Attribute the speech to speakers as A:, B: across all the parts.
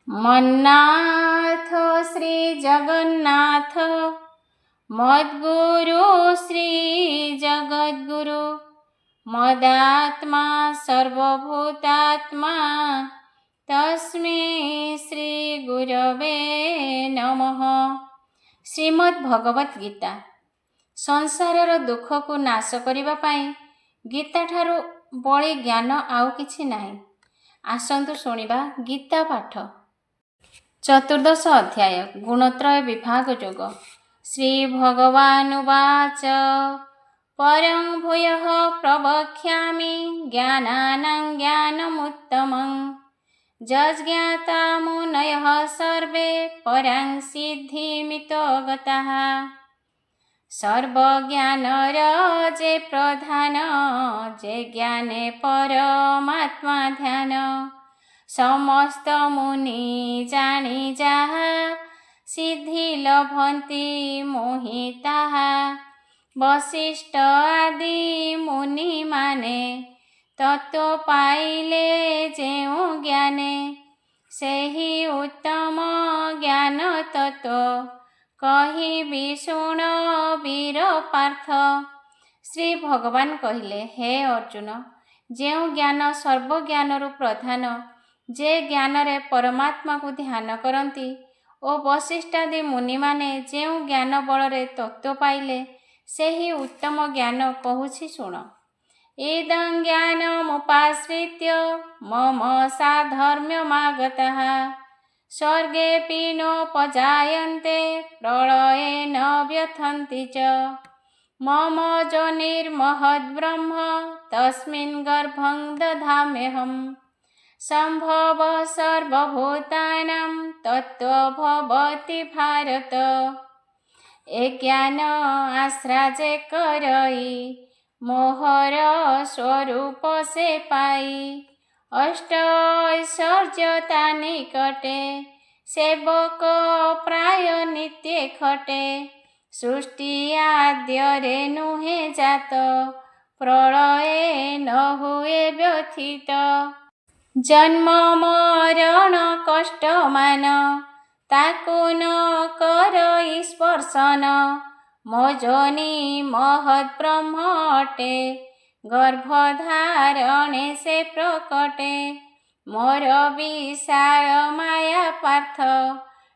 A: मन्नाथ श्री जगन्नाथ मद्गुरु श्री जगद्गुरु मदात्मा सर्वभूतात्मा तस्मै श्री गुरवे नमः। श्रीमद् भगवत गीता। संसारर दुख को नाश करिबा पाई गीता ठारू बड़ी ज्ञान आउ किछि नाही। आसंतु शुणिबा गीता पाठ। चतुर्दश अध्याय गुणत्रय विभाग योग। श्री भगवानुवाच परं भूयः प्रवक्ष्यामि ज्ञानानां ज्ञानमुत्तमं यज्ञाता मुनयः सर्वे परां सिद्धिमितो गताः। सर्वज्ञानर जे प्रधान जे ज्ञाने परमात्मा ध्यान समस्त मुनि जानी जाहा सिद्धि लभन्ति मोहिताः। वशिष्ठ आदि मुनि माने तत्व पाइले जेउ ज्ञाने सेहि उत्तम ज्ञान तत्व कहिबि शुण वीर पार्थ। श्री भगवान कहिले, हे अर्जुन, जेउ ज्ञान सर्वज्ञानरु प्रधान जे ज्ञान रे परमात्मा को ध्यान करती ओ वशिष्ठादि मुनि माने जेउ ज्ञान बल रे तत्व पाइले सेहि उत्तम ज्ञान कहूछि शुण। इदं ज्ञानमुपाश्रित्य मम साधर्म्यमागताः स्वर्गेऽपि नोपजायन्ते प्रलये न व्यथन्ति च। मम जोनिर्महद्ब्रह्म तस्मिन् गर्भं दधाम्यहम् सम्भव सर्वभूतानां तत्त्व भवति भारत। ए ज्ञान आश्राजे करई मोहर स्वरूप से पाई अष्ट ऐश्वर्यता निकटे सेवक प्राय नित्य खटे। सृष्टि आद्यरे नुहे जात प्रलये न हुए व्यथित। जन्म मरण कष्ट मान ताकु न करई स्पर्शन मो जोनि महद् ब्रह्म अटे गर्भधारणे से प्रकटे। मोर विशाल माया पार्थ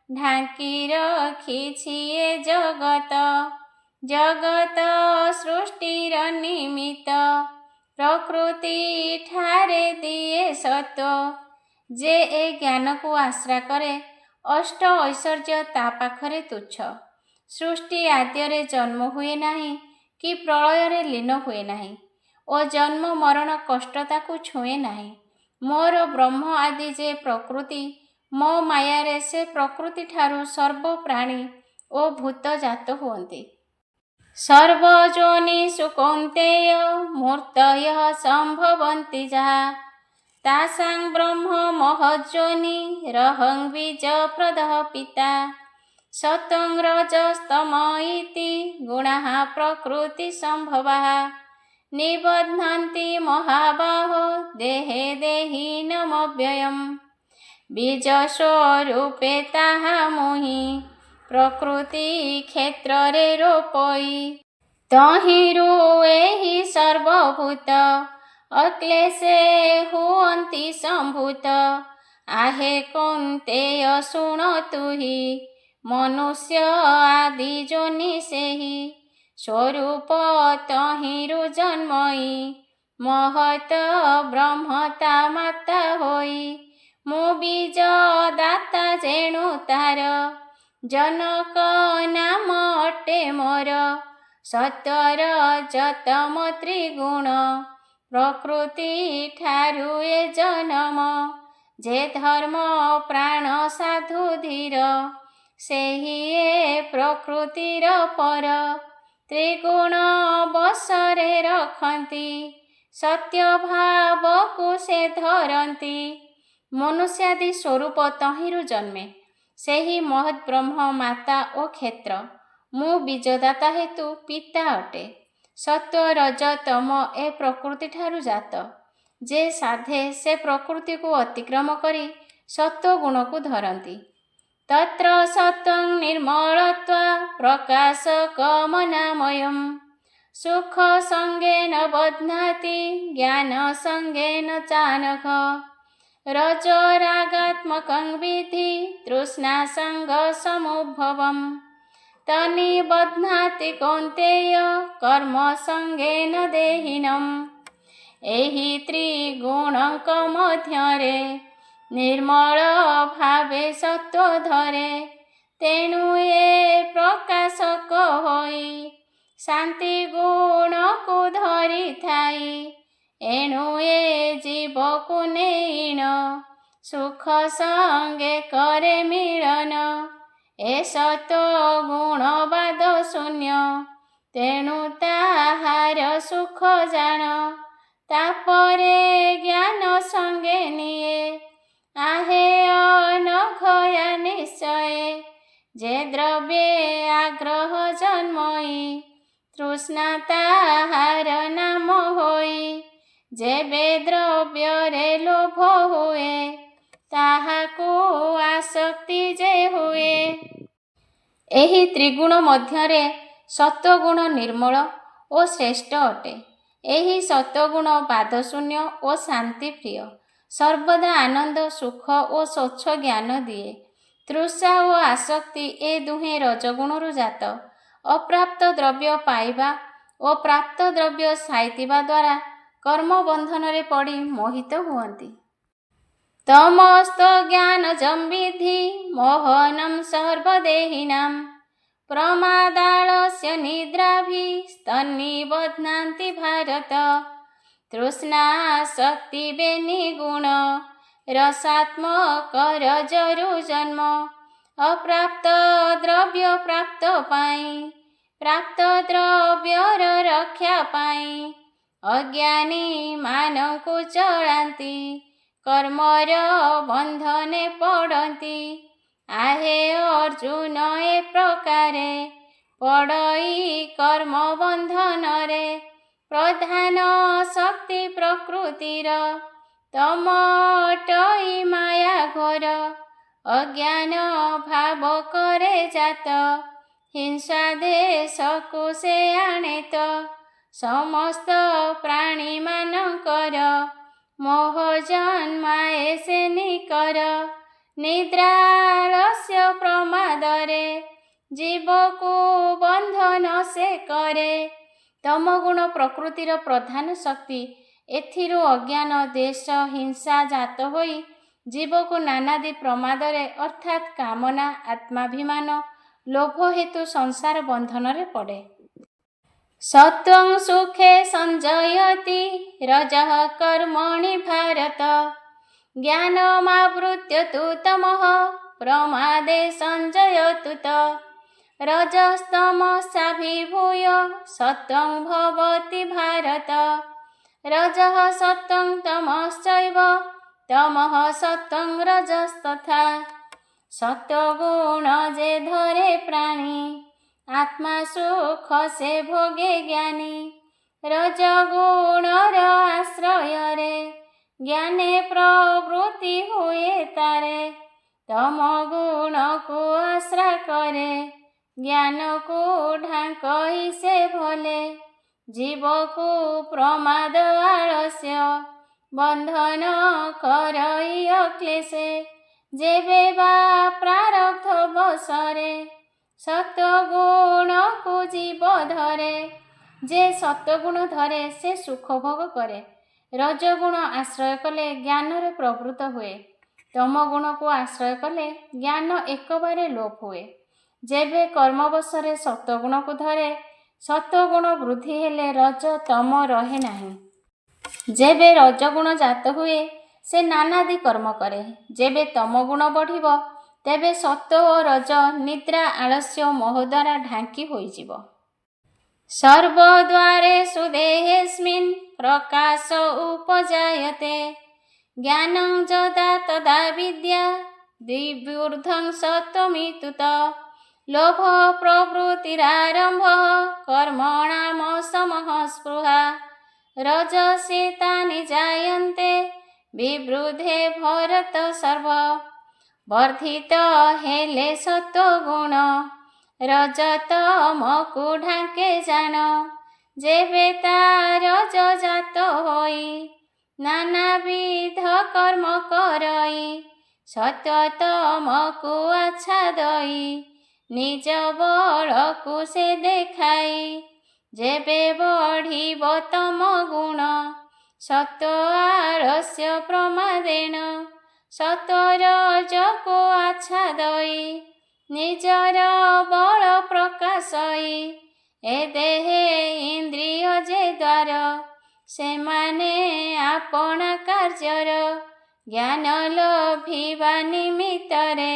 A: ढांकी रखिछि ए जगत जगत सृष्टिर निमित्त प्रकृति ठारे दिए सत्व। जे ए ज्ञान को आश्रा करे अष्ट ऐश्वर्य ता पाखरे तुच्छ। सृष्टि आद्यरे जन्म हुए नाही कि प्रलୟରେ लीन हुए नाही ओ जन्म मरण कष्ट ताकु छुए नाही। मोर ब्रह्म आदि जे प्रकृति मो मायारे से प्रकृति ठारू सर्व प्राणी ओ भूत जात हुअन्ति। सर्वजोनिषु कौन्तेय मूर्तयः सम्भवन्ति जाहा तासां ब्रह्म महज्जोनि रहं बीजप्रदः पिता। सत्वं रजस्तम इति गुणाः प्रकृति सम्भवाः निबध्नन्ति महाबाहो देहे देहिनमव्ययम्। बीजस्वरूपे ताः मुहि प्रकृति क्षेत्ररे रोपई तहिरु एहि सर्वभूत अक्लेशे हुअन्ति सम्भूत। आहे कौन्तेय शृणोतु हि मनुष्य आदि जोनि सेहि स्वरूप तहिरु जन्मई महत ब्रह्मता माता होई। मु बीज दाता जेणु तार जनक नाम अटे मोर। सत्वर जतम त्रिगुण प्रकृति ठारू ए जन्म जे धर्म प्राण साधु धीर सेहि ए प्रकृतिर पर। त्रिगुण बसरे रखन्ति सत्य भाव को से धरन्ति। मनुष्यादि स्वरूप तहिरु जन्मे सेहि महत् ब्रह्म माता ओ क्षेत्र। मु बीजदाता हेतु पिता अटे। सत्व रज तम ए प्रकृति ठारू जात। जे साधे से प्रकृति को अतिक्रम करी ସତ୍ୱଗୁଣକୁ ଧରନ୍ତି। ତତ୍ର ସତ୍ୱଂ ନିର୍ମଳତ୍ୱ ପ୍ରକାଶକମନାମୟମ୍ ସୁଖ ସଙ୍ଗେନ ବଧ୍ନାତି ଜ୍ଞାନ ସଙ୍ଗେନ ଚାନଘ ରଜରାଗାତ୍ମକଂ ବିଧି ତୃଷ୍ଣା ସଙ୍ଗ ସମୁଦ୍ଭବମ୍ ତନିବଧ୍ନାତି କୌନ୍ତେୟ କର୍ମ ସଙ୍ଗେନ ଦେହିନମ୍। ଏହି ତ୍ରିଗୁଣଙ୍କ ମଧ୍ୟରେ ନିର୍ମଳ ଭାବେ ସତ୍ୱ ଧରେ, ତେଣୁ ଏ ପ୍ରକାଶକ ହୋଇ ଶାନ୍ତି ଗୁଣକୁ ଧରିଥାଇ, ଏଣୁ ଏ ଜୀବକୁ ନେଇଣ ସୁଖ ସଙ୍ଗେ କରେ ମିଳନ। ଏ ସତ୍ୱ ଗୁଣବାଦ ଶୂନ୍ୟ, ତେଣୁ ତାହାର ସୁଖ ଜାଣ। ତାପରେ ଜ୍ଞାନ ସଙ୍ଗେ ନିଏ ଆହେ ଅନଘୟା ନିଶ୍ଚୟ। ଯେ ଦ୍ରବ୍ये ଆଗ୍ରହ ଜନ୍ମଇ ତୃଷ୍ଣା ତାହାର ନାମ ହୋଇ। ଯେବେ ଦ୍ରବ୍ୟରେ ଲୋଭ ହୁଏ ତାହାକୁ ଆସକ୍ତି ଯେ ହୁଏ। ଏହି ତ୍ରିଗୁଣ ମଧ୍ୟରେ ସତ୍ୱଗୁଣ ନିର୍ମଳ ଓ ଶ୍ରେଷ୍ଠ ଅଟେ। ଏହି ସତ୍ୱଗୁଣ ବାଦଶୂନ୍ୟ ଓ ଶାନ୍ତିପ୍ରିୟ, ସର୍ବଦା ଆନନ୍ଦ ସୁଖ ଓ ସ୍ୱଚ୍ଛ ଜ୍ଞାନ ଦିଏ। ତୃଷା ଓ ଆସକ୍ତି ଏ ଦୁହେଁ ରଜଗୁଣରୁ ଜାତ। ଅପ୍ରାପ୍ତ ଦ୍ରବ୍ୟ ପାଇବା ଓ ପ୍ରାପ୍ତ ଦ୍ରବ୍ୟ ସାଇଥିବା ଦ୍ୱାରା କର୍ମବନ୍ଧନରେ ପଡ଼ି ମୋହିତ ହୁଅନ୍ତି। ତମସ୍ତ ଜ୍ଞାନଜଂ ବିଦ୍ଧି ମୋହନଂ ସର୍ବଦେହିନାଂ ପ୍ରମାଦାଳସ୍ୟ ନିଦ୍ରାଭିସ୍ତନ୍ନିବଧ୍ନାନ୍ତି ଭାରତ। ତୃଷ୍ଣାସକ୍ତି ବେନିଗୁଣ ରସାତ୍ମକ ରଜରୁ ଜନ୍ମ। ଅପ୍ରାପ୍ତ ଦ୍ରବ୍ୟ ପ୍ରାପ୍ତ ପାଇଁ, ପ୍ରାପ୍ତ ଦ୍ରବ୍ୟର ରକ୍ଷା ପାଇଁ ଅଜ୍ଞାନୀ ମାନଙ୍କୁ ଚଳାନ୍ତି, କର୍ମର ବନ୍ଧନେ ପଡ଼ନ୍ତି। ଆହେ ଅର୍ଜୁନ ଏ ପ୍ରକାରେ ପଡ଼ଇ କର୍ମ ବନ୍ଧନରେ। ପ୍ରଧାନ ଶକ୍ତି ପ୍ରକୃତିର ତମ ଅଟଇ ମାୟା ଘୋର। ଅଜ୍ଞାନ ଭାବ କରେ ଜାତ, ହିଂସା ଦେଶକୁ ସେ ଆଣେ ତ। ସମସ୍ତ ପ୍ରାଣୀମାନଙ୍କର ମୋହ ଜନ୍ମାଏ ସେ ନିକର। ନିଦ୍ରାଳସ୍ୟ ପ୍ରମାଦରେ ଜୀବକୁ ବନ୍ଧନ ସେ କରେ। ତମଗୁଣ ପ୍ରକୃତିର ପ୍ରଧାନ ଶକ୍ତି। ଏଥିରୁ ଅଜ୍ଞାନ ଦେଶ ହିଂସା ଜାତ ହୋଇ ଜୀବକୁ ନାନାଦି ପ୍ରମାଦରେ ଅର୍ଥାତ୍ କାମନା, ଆତ୍ମାଭିମାନ, ଲୋଭ ହେତୁ ସଂସାର ବନ୍ଧନରେ ପଡ଼େ। ସତ୍ୱଂ ସୁଖେ ସଞ୍ଜୟତି ରଜଃ କର୍ମଣି ଭାରତ। ଜ୍ଞାନମାବୃତ୍ୟ ତୁ ତମଃ ପ୍ରମାଦେ ସଞ୍ଜୟତୁ ତ। ରଜಸ್ತମସାଭିଭୂୟ ସତ୍ୱଂ ଭବତି ଭାରତ। ରଜଃ ସତ୍ୱଂ ତମଶ୍ଚୈବ ତମଃ ସତ୍ୱଂ ରଜস্তଥା। ସତ୍ୱଗୁଣ ଯେ ଧରେ ପ୍ରାଣୀ ଆତ୍ମା ସୁଖ ସେ ଭୋଗେ ଜ୍ଞାନୀ। ରଜଗୁଣର ଆଶ୍ରୟରେ ଜ୍ଞାନେ ପ୍ରବୃତ୍ତି ହୁଏ ତାରେ। ତମଗୁଣକୁ ଆଶ୍ରା କରେ ଜ୍ଞାନକୁ ଢାଙ୍କଇ ସେ ଭଲେ। ଜୀବକୁ ପ୍ରମାଦ ଆଳସ୍ୟ ବନ୍ଧନ କରଇ ଅକ୍ଲେଶେ। ଯେବେ ବା ପ୍ରାରବ୍ଧ ବଶରେ ସତ୍ୱଗୁଣକୁ ଜୀବ ଧରେ। ଯେ ସତ୍ୱଗୁଣ ଧରେ ସେ ସୁଖ ଭୋଗ କରେ। ରଜଗୁଣ ଆଶ୍ରୟ କଲେ ଜ୍ଞାନରେ ପ୍ରବୃତ୍ତ ହୁଏ। ତମଗୁଣକୁ ଆଶ୍ରୟ କଲେ ଜ୍ଞାନ ଏକବାରେ ଲୋପ ହୁଏ। ଯେବେ କର୍ମବଶରେ ସତ୍ୱଗୁଣକୁ ଧରେ, ସତ୍ୱଗୁଣ ବୃଦ୍ଧି ହେଲେ ରଜ ତମ ରହେ ନାହିଁ। ଯେବେ ରଜଗୁଣ ଜାତ ହୁଏ ସେ ନାନାଦି କର୍ମ କରେ। ଯେବେ ତମଗୁଣ ବଢ଼ିବ ତେବେ ସତ୍ୱ ଓ ରଜ ନିଦ୍ରା ଆଳସ୍ୟ ମୋହ ଦ୍ୱାରା ଢାଙ୍କି ହୋଇଯିବ। ସର୍ବଦ୍ୱାରେଷୁ ଦେହେସ୍ମିନ୍ ପ୍ରକାଶ ଉପଜାୟତେ। ଜ୍ଞାନଂ ଯଦା ତଦା ବିଦ୍ୟା ଦ୍ୱିବୃଦ୍ଧଂ ସତ୍ୱମିତୁ ତ। ଲୋଭ ପ୍ରବୃତ୍ତିରାରମ୍ଭଃ କର୍ମଣାମ ସମଃ ସ୍ପୃହା। ରଜସେ ତାନି ଜାୟନ୍ତେ विवृद्धे भरत सर्व वर्धित हेले सत्वगुण रजतमकु ढाके जान जेबे तार जात होई नानाविध कर्म करई सत्यतमकु आच्छादई निज बलकु से देखाई जेबे बढ़िब तम गुण सत्व आलस्य प्रमादेन सत्वर जको आच्छादई निजर बल प्रकाशई ए देहे इंद्रिय जे द्वार से माने आपना कार्यर ज्ञान लभिबा निमित्तरे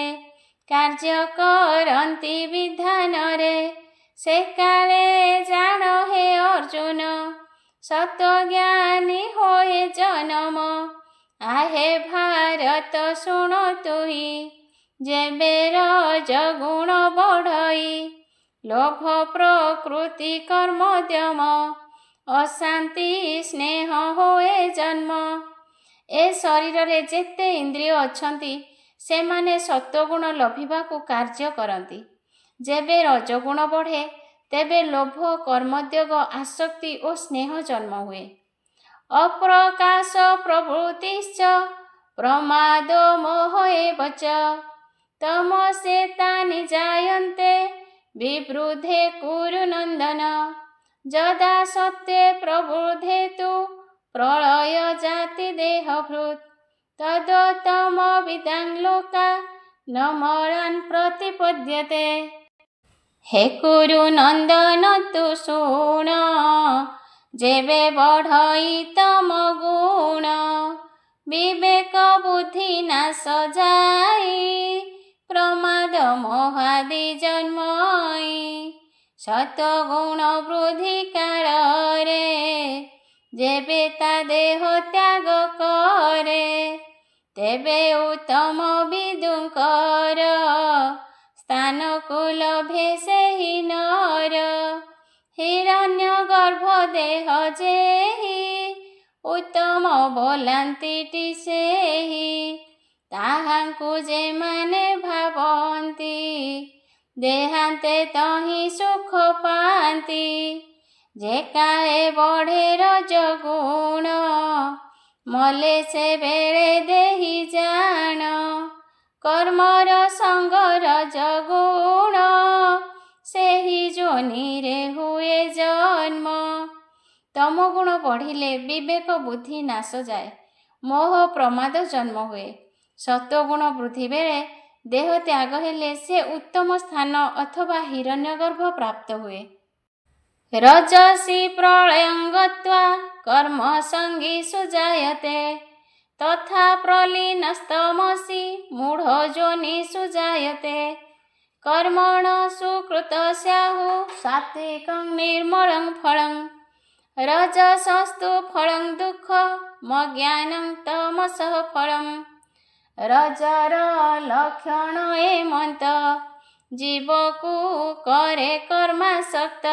A: कार्य करन्ति विधानरे से काले जान हे अर्जुन सत्वज्ञानी होए जन्म आहे भारत शुण तुही जेबे रजगुण बढ़ई लोभ प्रकृति कर्मोद्यम अशांति स्नेह होए जन्म ए शरीर रे जेते इंद्रिय अछंती से माने सत्वगुण लभिबाकू कार्य करती जेबे रजगुण बढ़े तेबे लोभ कर्मोद्योग आसक्ति और स्नेह जन्म हुए अप्रकाश प्रवृत्तिश्च प्रमाद मोह एव च तमसे तानि जायन्ते विवृद्धे कुरु नन्दन जदा सत्ये प्रवृद्धे तु प्रलय जाति देहभृत् तदोत्तम विदां लोका न मरान् प्रतिपद्यते हे कुरु नंदन तु शुण जेबे बढ़ई तम गुण विवेक बुद्धि नाश जाई प्रमाद मोहादि जन्मई सत्वगुण वृद्धि काଳରେ जेबे ता देह त्याग करे तेबे उत्तम विदुंकर स्थान को लभे सेहि नर हिरण्य गर्भ देह जेहि उत्तम बोलांतिटी सेहि ताहांकु जे माने भावन्ति देहांते तहि सुख पांति जे काहे बढ़े रजगुण मले से बेले देहि जान कर्मर संग रजगुण सेहि जोनिरे हुए जन्म तम गुण बढ़िले विवेक बुद्धि नाश जाए मोह प्रमाद जन्म हुए सत्वगुण वृद्धि बेले देह त्याग हेले से उत्तम स्थान अथवा हिरण्यगर्भ प्राप्त हुए रजसी प्रलयं गत्वा कर्म संगी सुजायते तथा प्रलीनस्तमसि मूढ़ जोनि सुजायते कर्मण सुकृत स्याहु सात्विकं निर्मलं फलं रजसस्तु फलं दुःख मज्ञानं तमसः फलं रजर लक्षण एमंत जीवकु करे कर्मासक्त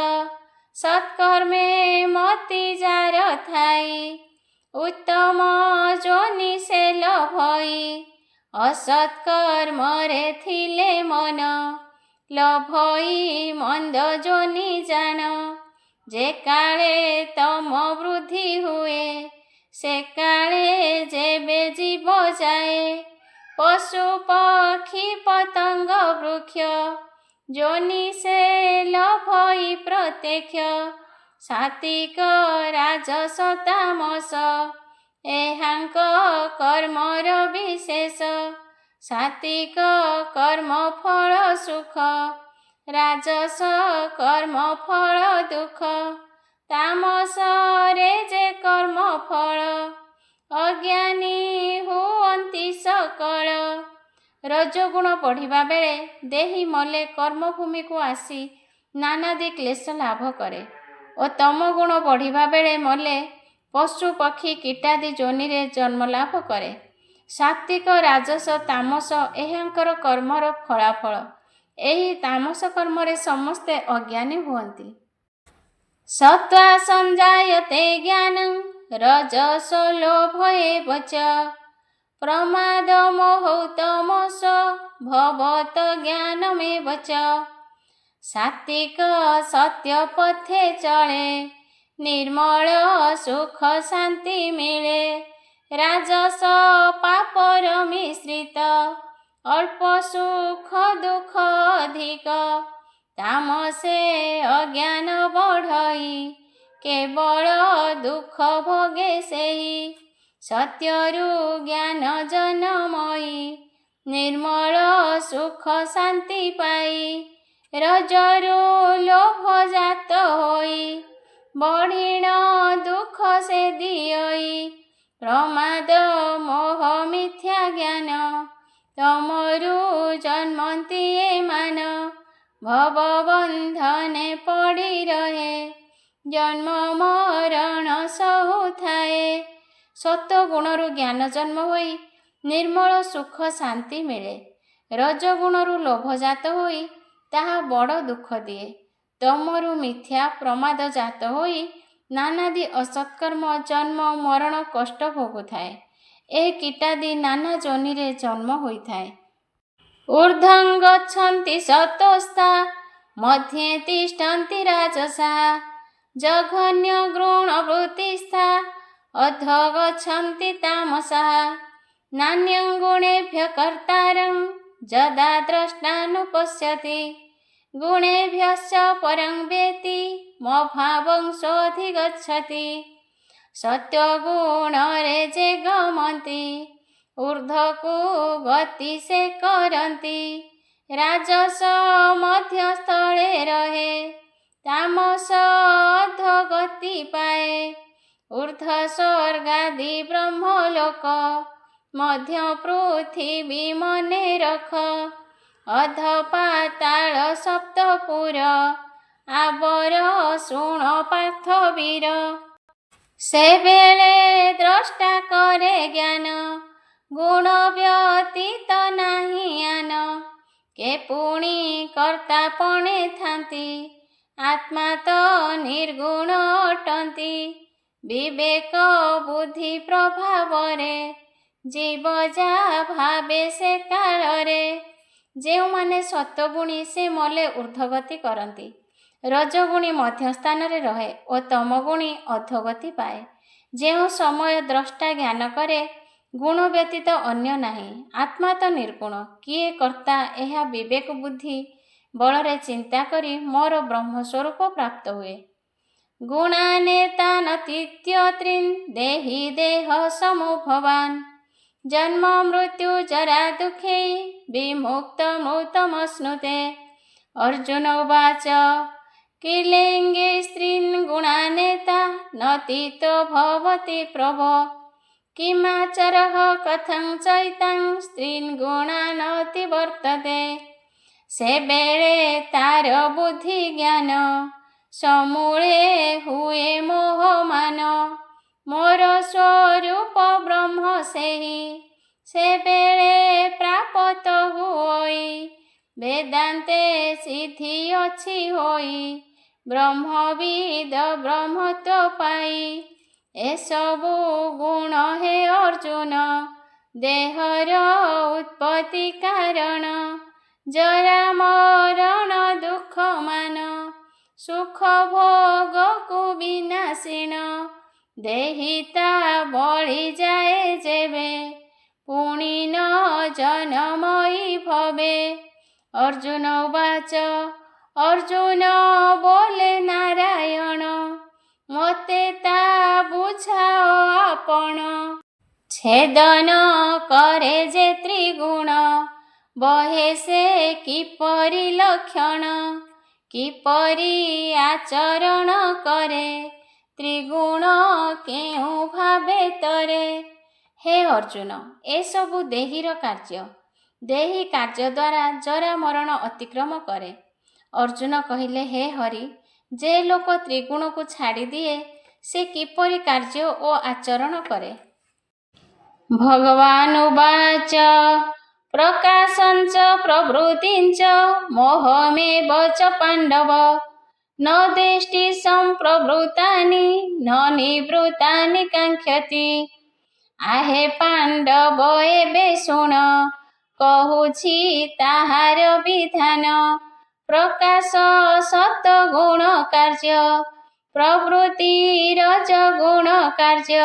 A: सत्कर्मे मति जार थाई उत्तम जोनि से लभई असत्कर्म रे थिले मन लभई मंद जोनि जान जे काले तम वृद्धि हुए से काले जेबे जीव जाए पशु पक्षी पतंग वृक्ष जोनि से लभई प्रत्यक्ष सात्विक राजस तामस एहांक कर्मर विशेष सात्विक कर्म फल सुख राजस कर्म फल दुख तामस रे जे कर्म फल अज्ञानी हुअन्ति सकल रजगुण पढ़िबा बेले देही मले कर्मभूमि को आसी नानादि क्लेश लाभ करे और तम गुण पढ़िबा बेले मले पशु पक्षी कीटादि जोनि रे जन्म लाभ करे सात्विक राजस तामस एहांकर कर्मर फलाफल एही तामस कर्म रे समस्ते अज्ञानी हुअन्ति सत्वा संजायते ज्ञानं रजस लोभ एव च प्रमादमोहौ तमस भवत ज्ञानमेव च सात्विक सत्य पथे चले निर्मल सुख शांति मिले राजस पापर मिश्रित अल्प सुख दुख अधिक तामसे अज्ञान बढ़ई केवल दुख भोगे सेही सत्यरु ज्ञान जनमयी निर्मल सुख शांति पाई रजरु लोभ जात होई बढ़िण दुख से दियई प्रमाद मोह मिथ्या ज्ञान तमरु जन्मंती मान भवबंधने पड़ी रहे जन्म मरण सहु थाए सत्वगुणरु ज्ञान जन्म होई निर्मल सुख शांति मिले रजगुणरु लोभजात होई ताहा बड़ दुख दिए तमरु मिथ्या प्रमाद जात होई नानादि असत्कर्म जन्म मरण कष्ट भोगुଥାଏ ए कीटादि नाना जोनिरे जन्म होइଥାଏ ऊर्ध्वं गच्छन्ति सतोस्था मध्ये तिष्ठन्ति राजसा जघन्य गुणवृत्तिस्था अधो गच्छन्ति तामसः नान्यं गुणेभ्यः कर्तारं यदा द्रष्टानुपश्यति गुणेभ्यश्च परं वेति मभावंशोऽधिगच्छति सत्वगुणरे जे गमन्ति ऊर्ध्वकु गति से करन्ति राजस मध्यस्थले रहे तामस अधोगति पाए ऊर्ध्व स्वर्गादि ब्रह्मलोक मध्य पृथ्वी मने रख अध पाताल सप्तपुर आवर शुण पार्थ वीर से बेले द्रष्टा करे ज्ञान गुण व्यतीत नाही आन के पुणी कर्ता पणे थांती आत्मा तो निर्गुण अटंती विवेक बुद्धि प्रभावरे जीव जा भावे से कालरे ଯେଉଁମାନେ ସତ୍ୱଗୁଣୀ ସେ ମଲେ ଊର୍ଦ୍ଧ୍ୱଗତି କରନ୍ତି ରଜଗୁଣୀ ମଧ୍ୟସ୍ଥାନରେ ରହେ ଓ ତମଗୁଣୀ ଅଧୋଗତି ପାଏ ଯେଉଁ ସମୟ ଦ୍ରଷ୍ଟା ଜ୍ଞାନ କରେ ଗୁଣ ବ୍ୟତୀତ ଅନ୍ୟ ନାହିଁ ଆତ୍ମା ତ ନିର୍ଗୁଣ କିଏ କର୍ତ୍ତା ଏହା ବିବେକ ବୁଦ୍ଧି ବଳରେ ଚିନ୍ତା କରି ମୋର ବ୍ରହ୍ମସ୍ୱରୂପ ପ୍ରାପ୍ତ ହୁଏ ଗୁଣାନେତାନତୀତ୍ୟତ୍ରିନ୍ ଦେହି ଦେହ ସମୁଭବାନ୍ जन्म मृत्यु जरा दुखे विमुक्त मृतमश्नुते अर्जुन उवाच किलिङ्गे स्त्रीन् गुणानेता नतीतो भवति प्रभो किमाचरः कथं चैतां स्त्रीन् गुणानतिवर्तते से बेले तार बुद्धि ज्ञान समूले हुए मोहमान मोर स्वरूप ब्रह्म सेहि से बेले प्राप्त हुई वेदांते सिद्धि अच्छी होई ब्रह्मविद ब्रह्मत्व पाई एसबु गुण हे अर्जुन देहर उत्पत्ति कारण जरा मरण दुख मान सुख भोग को विनाशिण देहिता बळी जाए जेबे पुणी न जनमयी भवे अर्जुन उवाच अर्जुन बोले नारायण मते ता बुझाओ आपण छेदन करे जे त्रिगुण बहे से किपरि लक्षण किपरि आचरण करे त्रिगुण केउ भावे तरे हे अर्जुन ए सबु देहीर कार्य देही कार्य द्वारा जरा मरण अतिक्रम करे अर्जुन कहिले हे हरि जे लोक त्रिगुण को छाड़ी दिए से किपरि कार्य ओ आचरण करे भगवान उवाच प्रकाशञ्च प्रवृत्तिञ्च मोहमेव च पाण्डव न देष्टि सम्प्रवृत्तानि न निवृत्तानि काङ्क्षति। आहे पाण्डव एबे शुण कहुछि ताहार विधान। प्रकाश सत्वगुण कार्य प्रवृत्ति रजगुण कार्य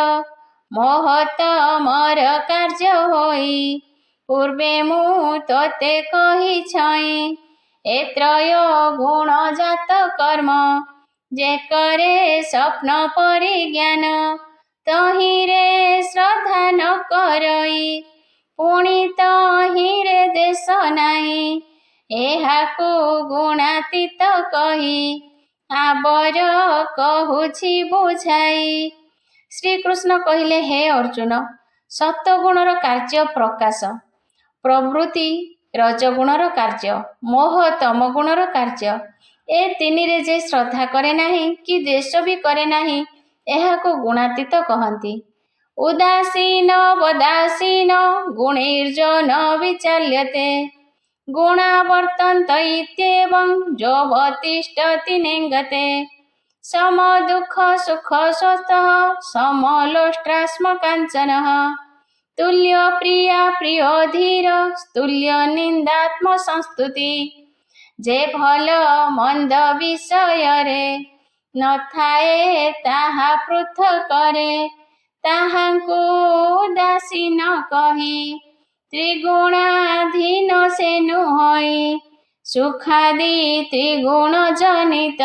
A: महत मर कार्य होई। पूर्वे मु तोते कही छई ए त्रय गुण जात कर्म जे करे स्वप्न परिज्ञान। तहिरे श्रद्धा न करई पुणी तहिरे देश नाही। एहाकु गुणातीत कही आबर कहुछि बुझाई। श्रीकृष्ण कहिले हे अर्जुन सत्वगुणर कार्य प्रकाश प्रवृत्ति रजगुणर कार्य मोह तमगुणर कार्य ए तीनिरे जे श्रद्धा करे नाही कि द्वेष भी करे नाही एहाकु गुणातीत कहନ୍ତି। उदासीन वदासीन गुणैर्जन विचाल्यते गुणा वर्तन्त इत्येवं जोऽवतिष्ठति नेङ्गते। सम दुःख सुख स्वस्थः समलोष्टास्म काञ्चनः तुल्य प्रिया प्रिय धीर तुल्य निन्दात्म संस्तुति। जे भल मंद विषୟରେ नथाए ताहा पृथकरे ताहाଙ୍କୁ उदासीन कही। त्रिगुणाधीन से नुहई सुखादि त्रिगुण जनित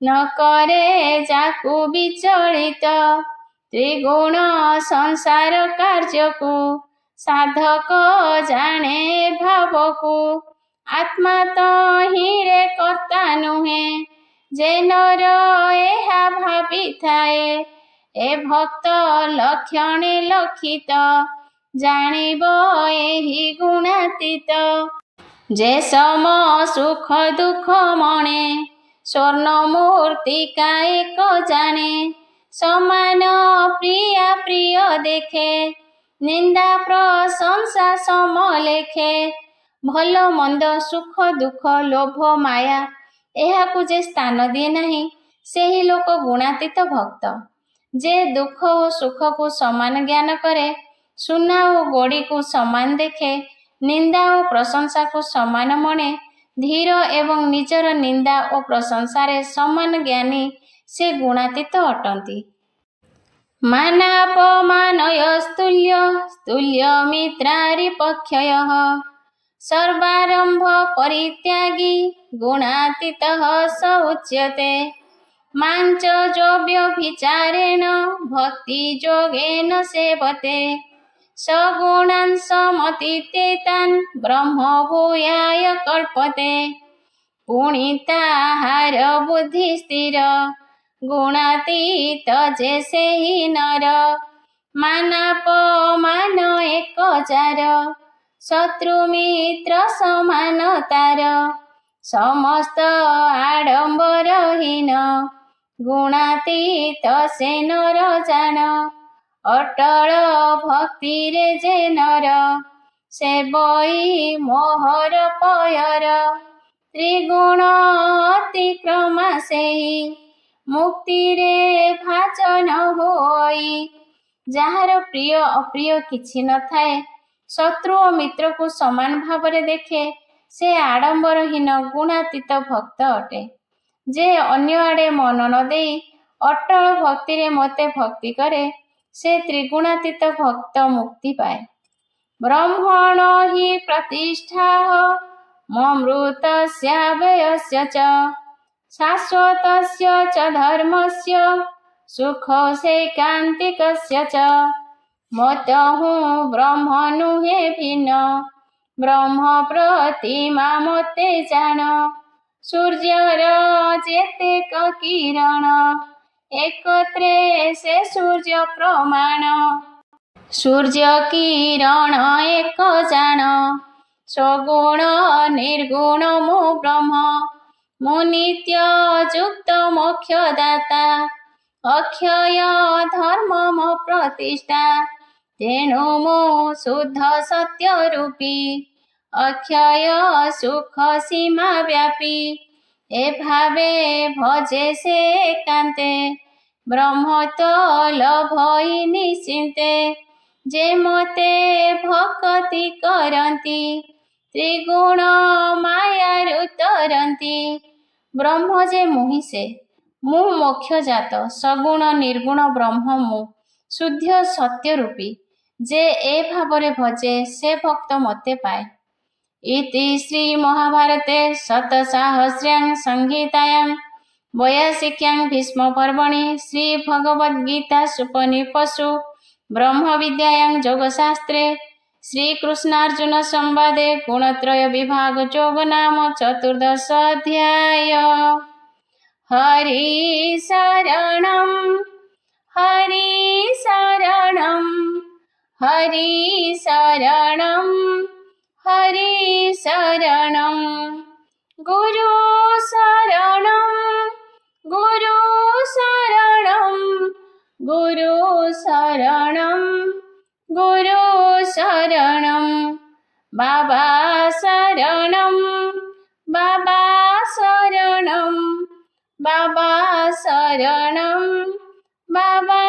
A: न करे जाकु विचलित। त्रिगुण संसार कार्य को साधक जाने भावको आत्मा तहिरे कर्ता नुहे जे नर एहा भावी थाए। ए भक्त लक्षणे लक्षित जानिब एहि गुणातीत। जे सम सुख दुख मणे स्वर्ण मूर्तिका एक जाने समान प्रिया प्रिय देखे निंदा प्रशंसा सम लेखे। भल मंद सुख दुख लोभ माया एहाकु जे स्थान दिए नाही सेही लोक गुणातीत भक्त। जे दुख ओ सुख को समान ज्ञान करे सुना ओ गोड़ी को समान देखे निंदा ओ प्रशंसा को समान मणे धीर एवं निजर निंदा ओ प्रशंसारे समान ज्ञानी से गुणातीत अटंती। मानापमानयस्तुल्य स्तुल्य मित्रारिपक्षयः सर्वारंभ परित्यागी गुणातीतः स उच्यते। मांच जो व्यभिचारेण भक्ति योगेन सेवते सगुणान् समतीत्येतान् ब्रह्म भूयाय कल्पते। पुणिताहार बुद्धि स्थिर गुणातीत जे सेहि नर मानापमान एक जार शत्रु मित्र समान तार समस्त आडंबरहीन गुणातीत से नर जान। अटल भक्ति रे जे नर से बई मोहर पयर त्रिगुण अतिक्रमा सेहि मुक्ति रे भाजन होई। ଯାହାର ପ୍ରିୟ ଅପ୍ରିୟ କିଛି ନଥାଏ ଶତ୍ରୁ ଓ ମିତ୍ରକୁ ସମାନ ଭାବରେ ଦେଖେ ସେ ଆଡମ୍ବରହୀନ ଗୁଣାତୀତ ଭକ୍ତ ଅଟେ। ଯେ ଅନ୍ୟ ଆଡ଼େ ମନ ନ ଦେଇ ଅଟଳ ଭକ୍ତିରେ ମୋତେ ଭକ୍ତି କରେ ସେ ତ୍ରିଗୁଣାତୀତ ଭକ୍ତ ମୁକ୍ତି ପାଏ। ବ୍ରହ୍ମଣ ହି ପ୍ରତିଷ୍ଠା ମମୃତସ୍ୟାବୟସ୍ୟ च शाश्वतस्य च धर्मस्य सुखसैकान्तिकस्य च। मतहु ब्रह्म नुहे भिन्न ब्रह्म प्रतिमा मते जान। सूर्यर जेतेक किरण एकत्रे से सूर्य प्रमाण। सूर्य किरण एक जान सगुण निर्गुण मु ब्रह्म मु नित्य युक्त मोक्ष दाता अक्षय धर्म मो प्रतिष्ठा। तेणु मु शुद्ध सत्य रूपी अक्षय सुख सीमा व्यापी ए भावे भजे से एकांते ब्रह्म तो लभई निश्चिंते जे मते भक्ति करती त्रिगुण मायारु तरंती ब्रह्म जे मुहि से मु मोक्ष जात सगुण निर्गुण ब्रह्म मु शुद्ध सत्य रूपी जे ए भावरे भजे से भक्त मते पाए। इति श्री महाभारते शतसाहस्र्यां संहितायां वैयासिक्यां भीष्म पर्वणि श्री भगवद्गीता उपनिषत्सु ब्रह्म विद्यायां योगशास्त्रे श्रीकृष्णार्जुन संवादे गुणत्रय विभाग योग नाम 14 अध्याय। हरि शरणं हरि शरणं हरि शरणं हरि शरणं गुरु शरणं गुरु शरणं गुरु शरणं गुरु शरणं बाबा शरणं बाबा शरणं बाबा शरणं बाबा